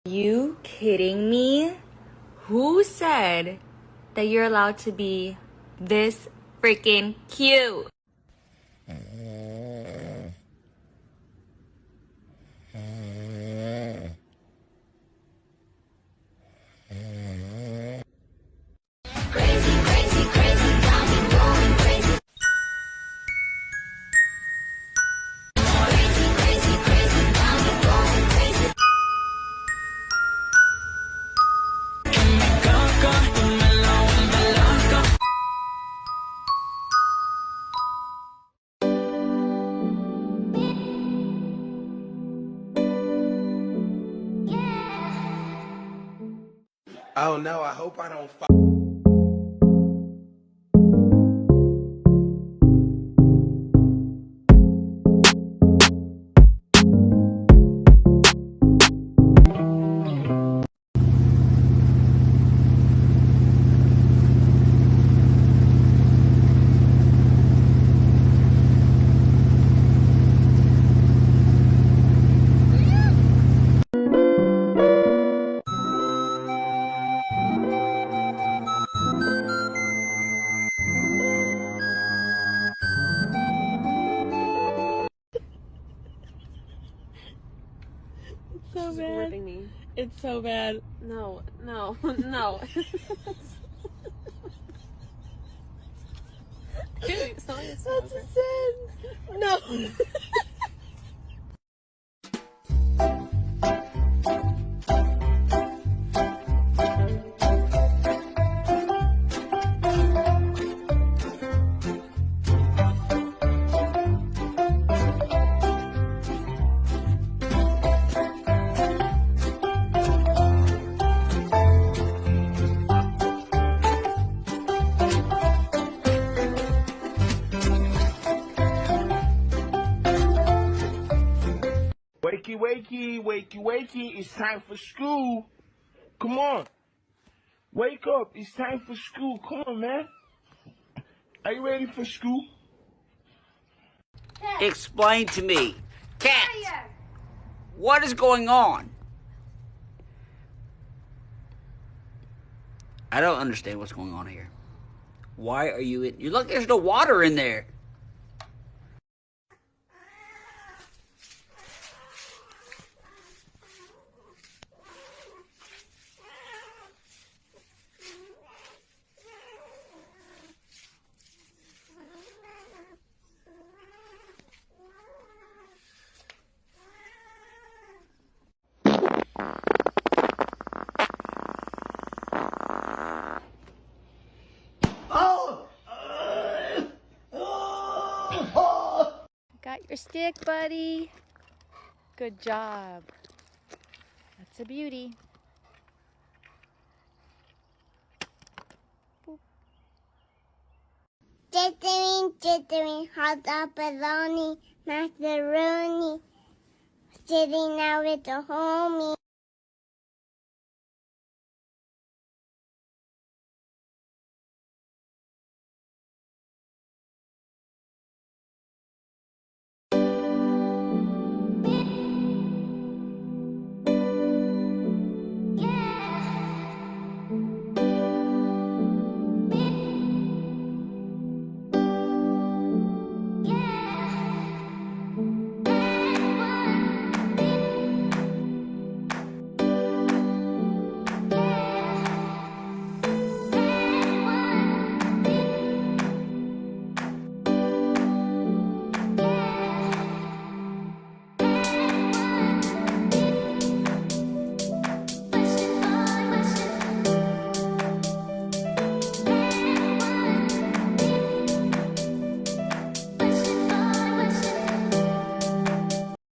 You kidding me? Who said that you're allowed to be this freaking cute? Oh no, I hope I don't so bad. Ripping me. It's so bad. No, no, no. Dude, That's a sin. No. Wakey, wakey, wakey, wakey, it's time for school. Come on. Wake up, it's time for school. Come on, man. Are you ready for school? Explain to me. Cat, what is going on? I don't understand what's going on here. Why are you in? You look, there's no water in there. Got your stick, buddy. Good job. That's a beauty. Jittering, hot dog, bologna, macaroni. Sitting out with the homie.